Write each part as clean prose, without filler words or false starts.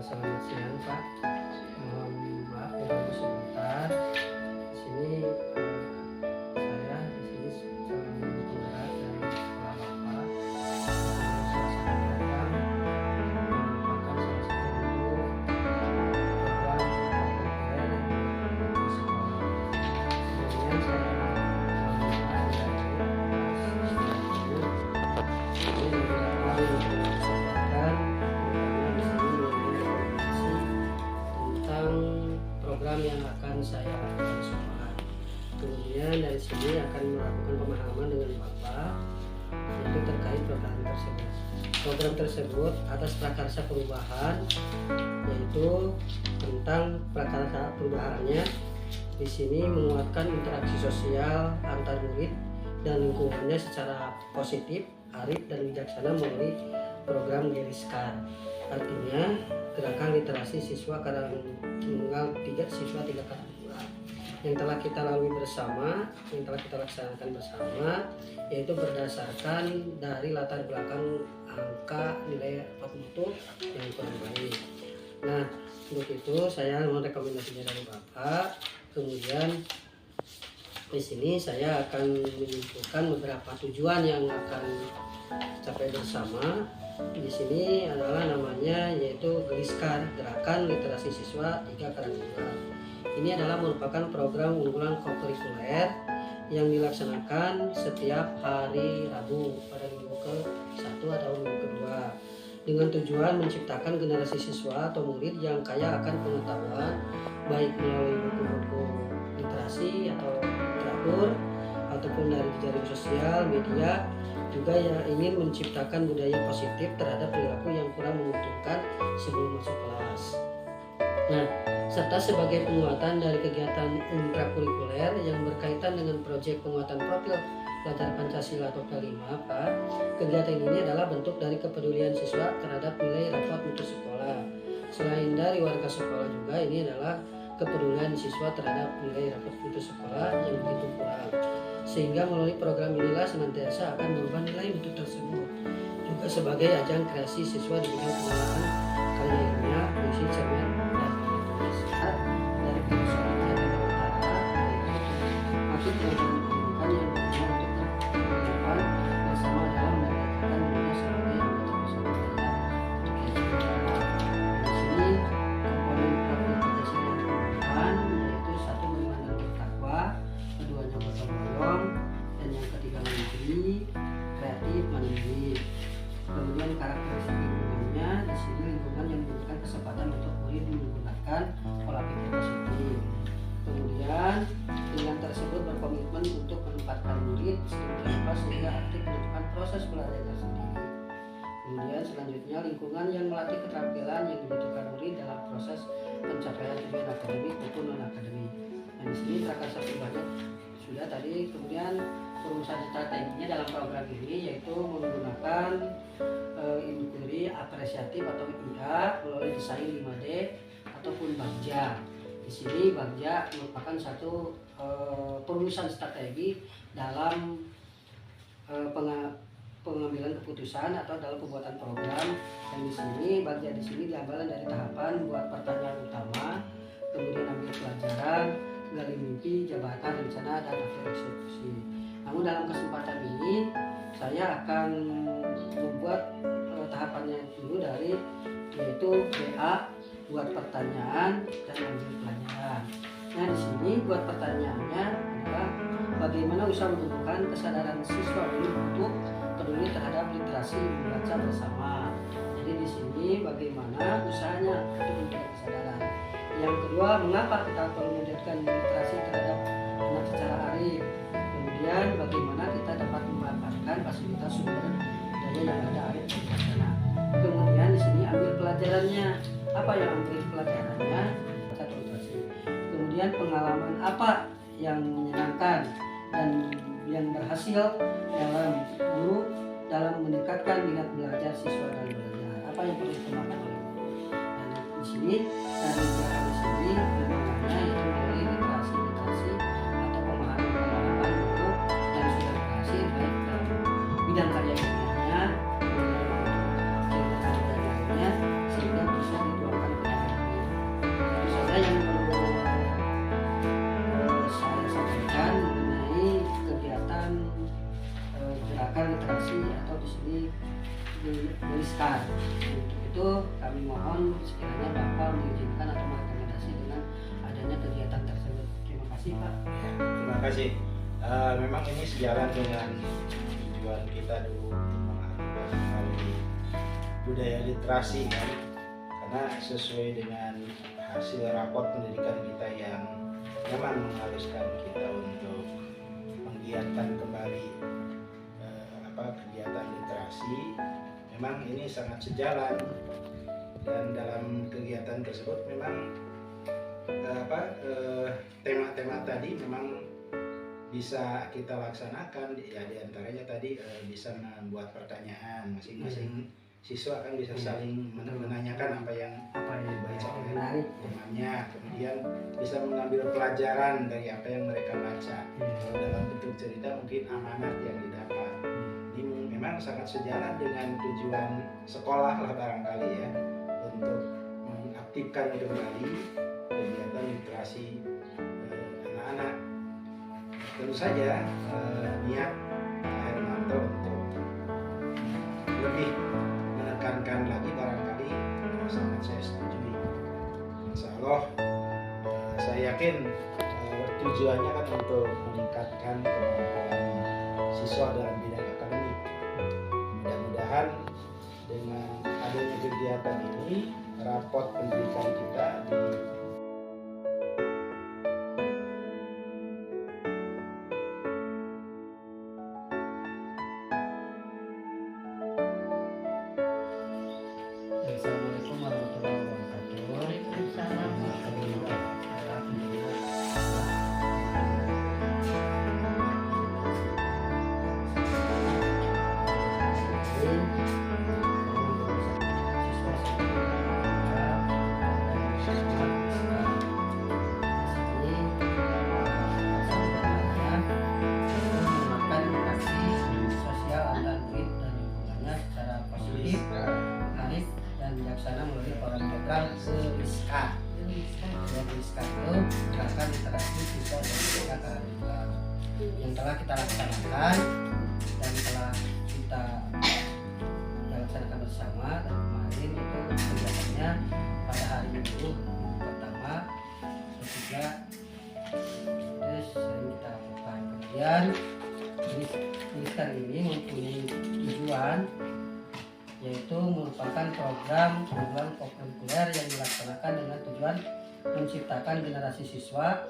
Selamat siang Pak. Mohon maaf mengganggu sebentar. Di sini saya di sini calon penggerak dari sekolah Bapak. Suasana datang merupakan salah satu guru program KKR di sekolah. Kemudian saya program yang akan saya lakukan di sekolah. Kemudian dari sini akan melakukan pemahaman dengan Bapak yaitu terkait program tersebut. Program tersebut atas prakarsa perubahan, yaitu tentang prakarsa perubahannya di sini menguatkan interaksi sosial antar murid dan lingkungannya secara positif, arif dan bijaksana melalui program Geriskar. Artinya gerakan literasi siswa Karangtunggal 3 siswa 3 Karangtunggal yang telah kita lalui bersama, yang telah kita laksanakan bersama, yaitu berdasarkan dari latar belakang angka nilai rapat mutu yang kurang baik. Nah, untuk itu saya mohon rekomendasinya dari Bapak. Kemudian di sini saya akan menyimpulkan beberapa tujuan yang akan capai bersama. Di sini adalah namanya yaitu Geriskar, Gerakan Literasi Siswa 3 Karangtunggal. Ini adalah merupakan program unggulan kokurikuler yang dilaksanakan setiap hari Rabu pada minggu ke-1 atau minggu kedua dengan tujuan menciptakan generasi siswa atau murid yang kaya akan pengetahuan baik melalui buku-buku literasi atau literatur ataupun dari jejaring sosial media, juga yang ingin menciptakan budaya positif terhadap perilaku yang kurang menguntungkan sebelum masuk kelas. Nah, serta sebagai penguatan dari kegiatan intrakurikuler yang berkaitan dengan proyek penguatan profil pelajar Pancasila atau K5, Pak. Kegiatan ini adalah bentuk dari kepedulian siswa terhadap nilai rapot mutu sekolah. Selain dari warga sekolah juga ini adalah kepedulian siswa terhadap nilai rapot mutu sekolah yang begitu kurang. Sehingga melalui program inilah senantiasa akan merubah nilai mutu tersebut. Juga sebagai ajang kreasi siswa di bidang pengelolaan karya ilmiah, puisi, cerpen, dan tulis. Dari perusahaan Jakarta Utara, maksud program pendidikan yang berguna untuk kehidupan bersama dalam mendapatkan dunia sebagai anggota masyarakat. Di sini komponen profil Pancasila yang digunakan yaitu satu memandang bertakwa, keduanya gotong royong, dan yang ketiga mandiri, kreatif, mandiri. Kemudian karakteristik lingkungannya, di sini lingkungan yang memberikan kesempatan untuk murid menggunakan pola pikir positif. Kemudian dengan tersebut berkomitmen untuk menempatkan murid sedemikian rupa sehingga aktif menentukan proses belajar tersendiri. Kemudian selanjutnya lingkungan yang melatih keterampilan yang dibutuhkan murid dalam proses pencapaian tujuan akademik maupun non akademik. Nah, di sini prakarsa perubahannya sudah tadi. Kemudian perusahaan strateginya dalam program ini yaitu menggunakan inquiry apresiatif atau IA melalui desain 5D ataupun Bagja. Di sini Bagja merupakan satu perumusan strategi dalam pengambilan keputusan atau dalam pembuatan program. Dan di sini Bagja di sini diambil dari tahapan buat pertanyaan utama, kemudian ambil pelajaran, gali mimpi, jabatan, rencana, dan akhir eksekusi. Namun dalam kesempatan ini saya akan membuat tahapannya dulu dari yaitu BA, buat pertanyaan dan ambil pelajaran. Nah, di sini buat pertanyaannya adalah bagaimana usaha menumbuhkan kesadaran siswa untuk peduli terhadap literasi membaca bersama. Jadi di sini bagaimana usahanya untuk menumbuhkan kesadaran. Yang kedua, mengapa kita perlu menjadikan literasi terhadap anak secara arif. Kemudian bagaimana kita dapat memanfaatkan fasilitas sumber daya yang ada arif di sana. Kemudian di sini ambil pelajarannya. Apa yang ambil pelajarannya? Satu literasi. Kemudian pengalaman apa yang menyenangkan dan yang berhasil dalam guru dalam meningkatkan minat belajar siswa dan belajar. Apa yang perlu dikembangkan oleh guru? Dan di sini dari di sini pengembangannya itu melalui literasi atau pemahaman guru yang sudah berhasil baik dalam bidang karya ilmiahnya, sehingga bisa dituangkan sekiranya Bapak mengizinkan atau merekomendasi dengan adanya kegiatan tersebut. Terima kasih Pak. Terima kasih. Memang ini sejalan dengan tujuan kita dulu mengaktifkan melalui budaya literasi kan, karena sesuai dengan hasil rapot pendidikan kita yang memang mengharuskan kita untuk menggiatkan kembali kegiatan literasi. Memang ini sangat sejalan, dan dalam kegiatan tersebut memang tema-tema tadi memang bisa kita laksanakan, ya diantaranya tadi bisa membuat pertanyaan, masing-masing siswa kan bisa saling menanyakan apa yang dibaca oleh temannya, kemudian bisa mengambil pelajaran dari apa yang mereka baca. Kalau dalam bentuk cerita mungkin amanat yang didapat. Ini memang sangat sejalan dengan tujuan sekolah lah barangkali ya, untuk mengaktifkan kembali kegiatan literasi anak-anak. Tentu saja niat Pak Hermanto untuk lebih menekankan lagi barangkali sangat saya setujui. Insya Allah saya yakin tujuannya kan untuk meningkatkan kemampuan siswa dalam bidang akademik. Mudah-mudahan dengan adanya kegiatan ini rapot pendidikan kita di Assalamualaikum warahmatullahi wabarakatuh. Waalaikumsalam. Melalui program SERISKA. SERISKA itu gerakan literasi siswa dan siswa keadilan yang telah kita laksanakan dan telah kita laksanakan bersama. Dan kemarin itu kegiatannya pada hari Minggu pertama ketiga itu sering kita lakukan. Kemudian tulisan ini mempunyai tujuan, yaitu merupakan program kurikuler yang dilaksanakan dengan tujuan menciptakan generasi siswa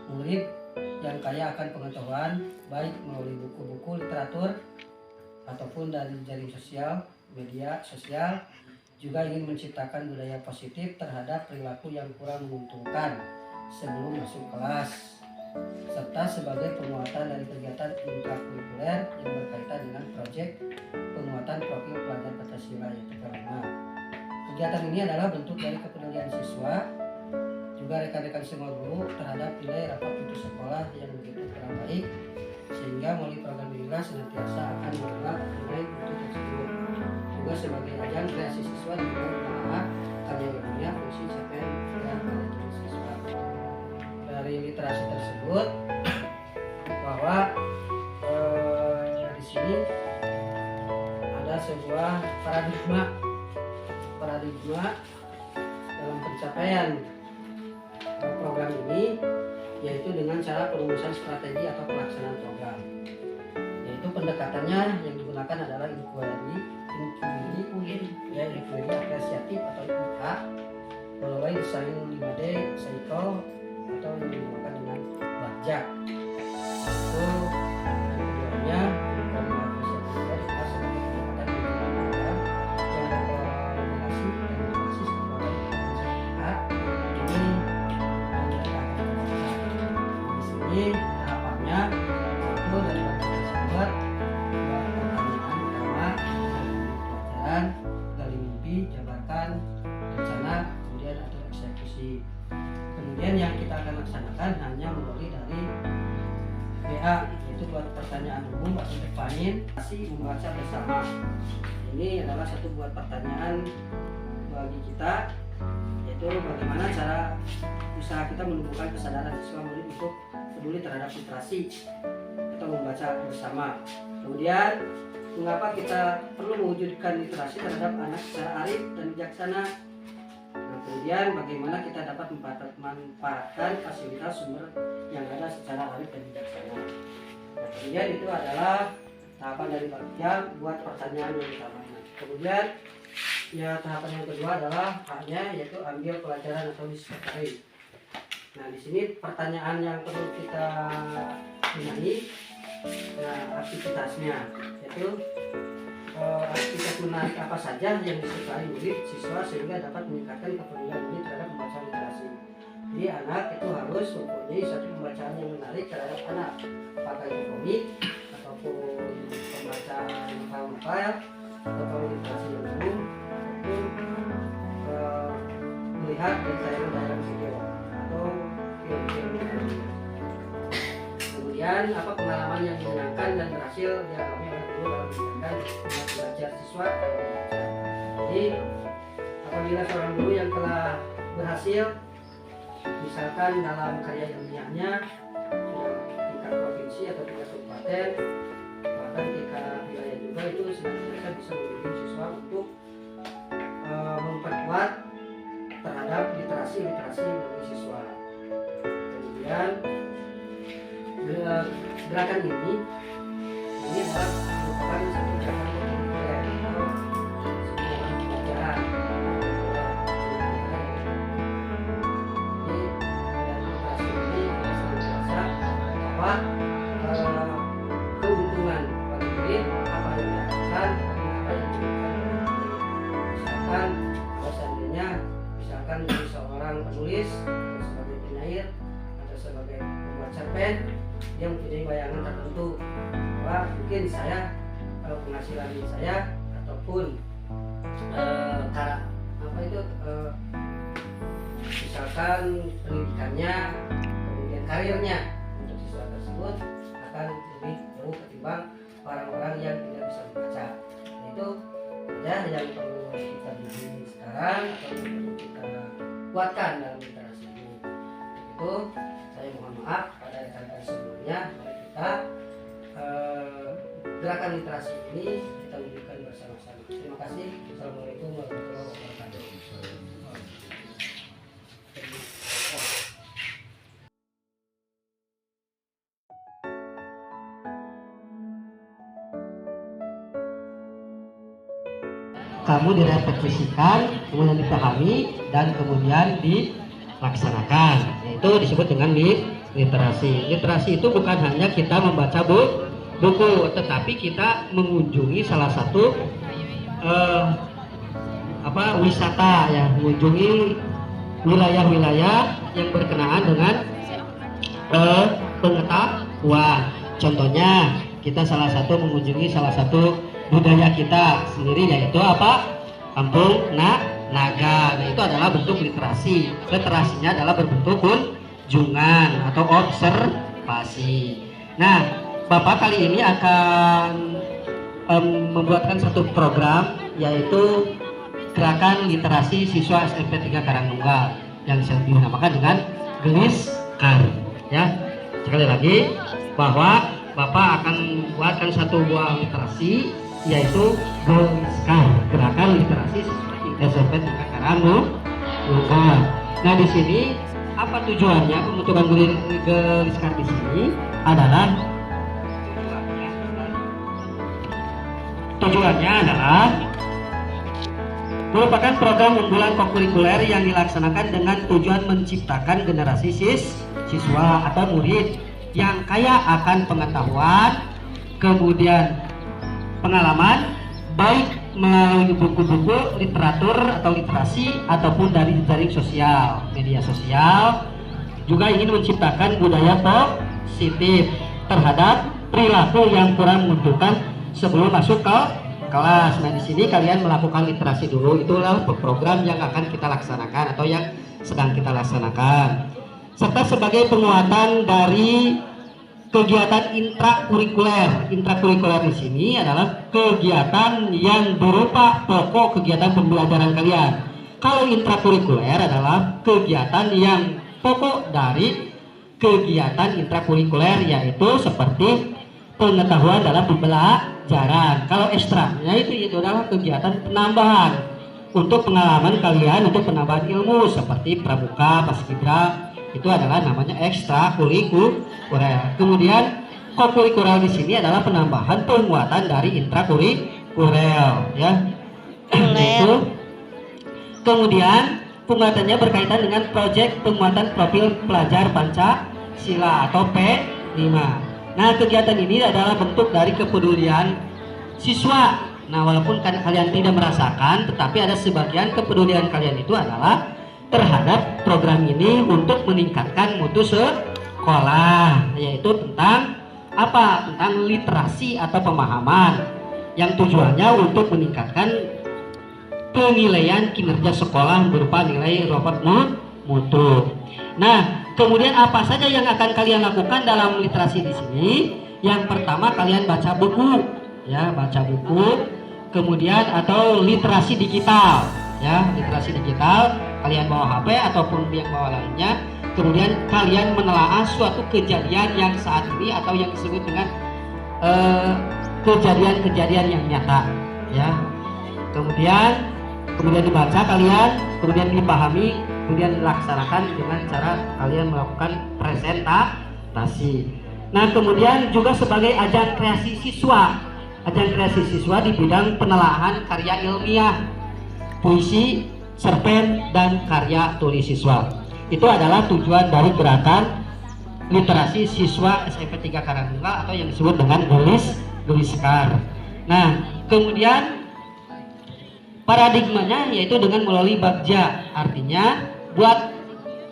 murid yang kaya akan pengetahuan, baik melalui buku-buku literatur ataupun dari jaring sosial, media sosial. Juga ingin menciptakan budaya positif terhadap perilaku yang kurang menguntungkan sebelum masuk kelas, serta sebagai penguatan dari kegiatan intrakurikuler yang berkaitan dengan proyek penguatan profil pelajar Pancasila yaitu P5. Kegiatan ini adalah bentuk dari kepedulian siswa juga rekan-rekan semua guru terhadap nilai rapat putus sekolah yang begitu kurang baik, sehingga melalui program inilah senantiasa akan menolak nilai itu tersebut. Juga sebagai ajang kreasi siswa dan pengembangan karya ilmiah, fungsi cerpen dan karya siswa. Dari literasi tersebut bahwa di sini ada sebuah paradigma dalam pencapaian program ini, yaitu dengan cara perumusan strategi atau pelaksanaan program. Yaitu pendekatannya yang digunakan adalah inquiry apresiatif atau IPA, melalui desain 5D cycle atau yang dinamakan dengan bajak. Itu keduanya tahapannya satu dari tersebut dua pertanyaan pertama pelajaran, gali mimpi, jabarkan rencana, kemudian atur eksekusi. Kemudian yang kita akan laksanakan hanya melalui dari BA, yaitu buat pertanyaan umum atau depanin masih membaca bersama. Ini adalah satu buat pertanyaan bagi kita, yaitu bagaimana cara usaha kita menumbuhkan kesadaran siswa murid untuk peduli terhadap literasi atau membaca bersama. Kemudian mengapa kita perlu mewujudkan literasi terhadap anak secara arif dan bijaksana. kemudian bagaimana kita dapat memanfaatkan fasilitas sumber yang ada secara arif dan bijaksana. Nah, kemudian itu adalah tahapan dari yang buat pertanyaan yang pertama. Kemudian ya tahapan yang kedua adalah haknya, yaitu ambil pelajaran atau diskusi. Nah, di sini pertanyaan yang perlu kita benahi, nah, aktivitasnya, yaitu aktivitas menarik apa saja yang disukai murid siswa sehingga dapat meningkatkan kepedulian murid terhadap membaca literasi. Jadi anak itu harus mempunyai satu pembacaan yang menarik terhadap anak, apakah itu komik ataupun pembacaan novel atau literasi yang umum, ataupun melihat tayangan video atau film-film lainnya. Kemudian apa pengalaman yang menyenangkan dan berhasil dialami oleh guru dalam mengajarkan belajar siswa dalam membaca. Jadi apabila seorang guru yang telah berhasil, misalkan dalam karya ilmiahnya tingkat provinsi atau tingkat kabupaten, bahkan tingkat wilayah juga, itu senantiasa bisa membimbing siswa untuk memperkuat terhadap literasi bagi siswa. Kemudian gerakan ini adalah merupakan satu gerakan populer atau sebuah pelajaran. Jadi dalam literasi ini kita senantiasa bahwa keuntungan bagi murid apa yang dilakukan, apa yang dilakukan. Misalkan kalau seandainya menjadi seorang penulis atau sebagai penyair atau sebagai pembuat cerpen, dia mempunyai bayangan tertentu bahwa mungkin saya kalau penghasilan saya ataupun misalkan pendidikannya, kemudian karirnya untuk siswa tersebut akan lebih jauh ketimbang orang-orang yang tidak bisa membaca. Itu saja yang perlu kita bimbing sekarang atau yang perlu kita kuatkan dalam literasi ini. Itu saya mohon maaf pada rekan-rekan semuanya. Mari kita gerakan literasi ini kita wujudkan bersama-sama. Terima kasih. Assalamualaikum warahmatullahi wabarakatuh. Kamu direfleksikan, kemudian dipahami, dan kemudian dilaksanakan. Itu disebut dengan literasi. Literasi itu bukan hanya kita membaca buku, tetapi kita mengunjungi salah satu wisata, ya, mengunjungi wilayah-wilayah yang berkenaan dengan pengetahuan. Contohnya, kita mengunjungi salah satu budaya kita sendiri, yaitu Kampung Naga. Nah, itu adalah bentuk literasi. Literasinya adalah berbentuk kunjungan atau observasi. Nah, Bapak kali ini akan membuatkan satu program, yaitu gerakan literasi siswa SMP 3 Karangnunggal yang dinamakan dengan Geliskar. Ya, sekali lagi bahwa Bapak akan membuatkan satu buah literasi, yaitu Geliskar, gerakan literasi SMP 3 Karangnunggal. Nah, di sini apa tujuannya pembentukan Geliskar di sini adalah merupakan program unggulan kokurikuler yang dilaksanakan dengan tujuan menciptakan generasi siswa atau murid yang kaya akan pengetahuan, kemudian pengalaman, baik melalui buku-buku, literatur atau literasi, ataupun dari jaring sosial, media sosial. Juga ingin menciptakan budaya positif terhadap perilaku yang kurang menguntungkan sebelum masuk ke kelas. Nah, di sini kalian melakukan literasi dulu. Itulah program yang akan kita laksanakan atau yang sedang kita laksanakan. Serta sebagai penguatan dari kegiatan intrakurikuler. Intrakurikuler di sini adalah kegiatan yang berupa pokok kegiatan pembelajaran kalian. Kalau intrakurikuler adalah kegiatan yang pokok dari kegiatan intrakurikuler, yaitu seperti pengetahuan dalam pembelajaran. Kalau ekstranya itu adalah kegiatan penambahan untuk pengalaman kalian untuk penambahan ilmu seperti pramuka, paskibra, itu adalah namanya ekstrakurikuler. Kemudian kokurikuler di sini adalah penambahan penguatan dari intrakurikuler, ya. Itu. Kemudian penguatannya berkaitan dengan proyek penguatan profil pelajar Pancasila atau P5. Nah, kegiatan ini adalah bentuk dari kepedulian siswa. Nah, walaupun kalian tidak merasakan, tetapi ada sebagian kepedulian kalian itu adalah terhadap program ini untuk meningkatkan mutu sekolah, yaitu tentang apa? Tentang literasi atau pemahaman yang tujuannya untuk meningkatkan penilaian kinerja sekolah berupa nilai robot mutu. Nah, kemudian apa saja yang akan kalian lakukan dalam literasi di sini? Yang pertama, kalian baca buku, ya, baca buku. Kemudian atau literasi digital, ya, literasi digital. Kalian bawa HP ataupun yang bawa lainnya. Kemudian kalian menelaah suatu kejadian yang saat ini atau yang disebut dengan kejadian-kejadian yang nyata, ya. Kemudian dibaca kalian, kemudian dipahami, kemudian dilaksanakan dengan cara kalian melakukan presentasi. Nah, kemudian juga sebagai ajang kreasi siswa di bidang penelaahan karya ilmiah, puisi, cerpen, dan karya tulis siswa. Itu adalah tujuan dari gerakan literasi siswa SMP 3 Karangtunggal atau yang disebut dengan Geliskar. Nah, kemudian paradigmanya yaitu dengan melalui bagja, artinya buat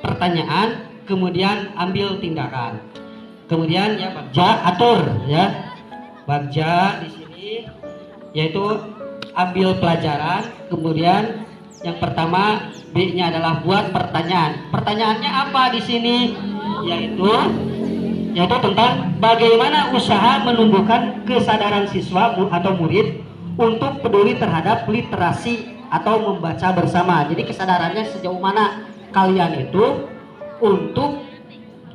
pertanyaan, kemudian ambil tindakan. Kemudian ya bagja atur, ya. Bagja di sini yaitu ambil pelajaran, kemudian yang pertama B-nya adalah buat pertanyaan. Pertanyaannya apa di sini? Yaitu tentang bagaimana usaha menumbuhkan kesadaran siswa atau murid untuk peduli terhadap literasi atau membaca bersama. Jadi kesadarannya sejauh mana kalian itu untuk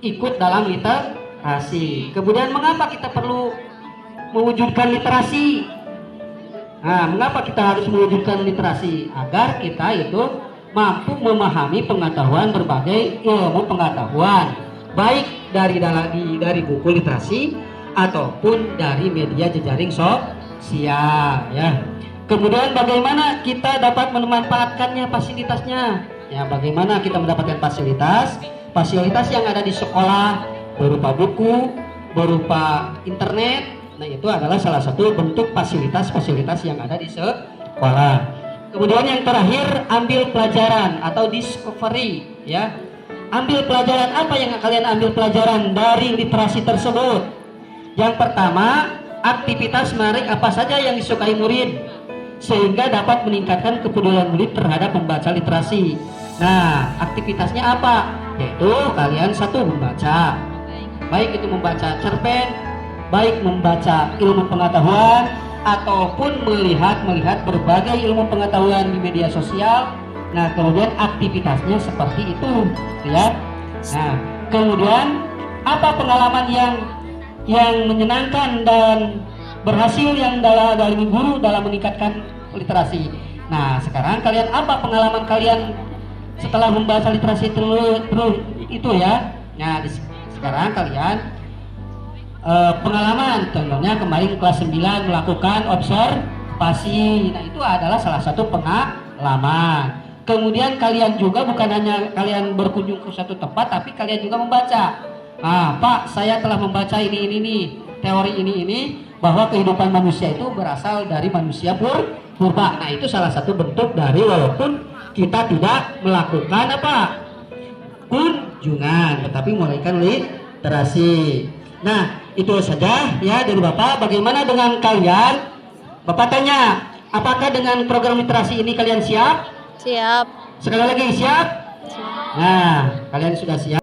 ikut dalam literasi. Kemudian mengapa kita perlu mewujudkan literasi? Nah, mengapa kita harus mewujudkan literasi? Agar kita itu mampu memahami pengetahuan, berbagai ilmu pengetahuan, baik dari buku literasi ataupun dari media jejaring sosial, ya. Kemudian bagaimana kita dapat memanfaatkannya, fasilitasnya? Ya, bagaimana kita mendapatkan fasilitas yang ada di sekolah berupa buku, berupa internet. Nah, itu adalah salah satu bentuk fasilitas yang ada di sekolah. Kemudian yang terakhir, ambil pelajaran atau discovery, ya. Ambil pelajaran apa yang kalian ambil pelajaran dari literasi tersebut? Yang pertama, aktivitas menarik apa saja yang disukai murid sehingga dapat meningkatkan kepedulian murid terhadap membaca literasi. Nah, aktivitasnya apa? Yaitu kalian satu membaca, baik itu membaca cerpen, baik membaca ilmu pengetahuan ataupun melihat berbagai ilmu pengetahuan di media sosial. Nah, kemudian aktivitasnya seperti itu, ya. Nah, kemudian apa pengalaman yang menyenangkan dan berhasil yang dari guru dalam meningkatkan literasi? Nah, sekarang kalian apa pengalaman kalian setelah membaca literasi terus itu, ya? Nah, sekarang kalian pengalaman, contohnya kemarin kelas 9 melakukan observasi. Nah, itu adalah salah satu pengalaman. Kemudian kalian juga bukan hanya kalian berkunjung ke suatu tempat, tapi kalian juga membaca. Pak, saya telah membaca ini teori ini bahwa kehidupan manusia itu berasal dari manusia purba. Nah, itu salah satu bentuk dari walaupun kita tidak melakukan kunjungan, tetapi melakukan literasi. Nah, itu saja ya dari Bapak. Bagaimana dengan kalian? Bapak tanya, apakah dengan program literasi ini kalian siap? Siap. Sekali lagi siap? Nah, kalian sudah siap?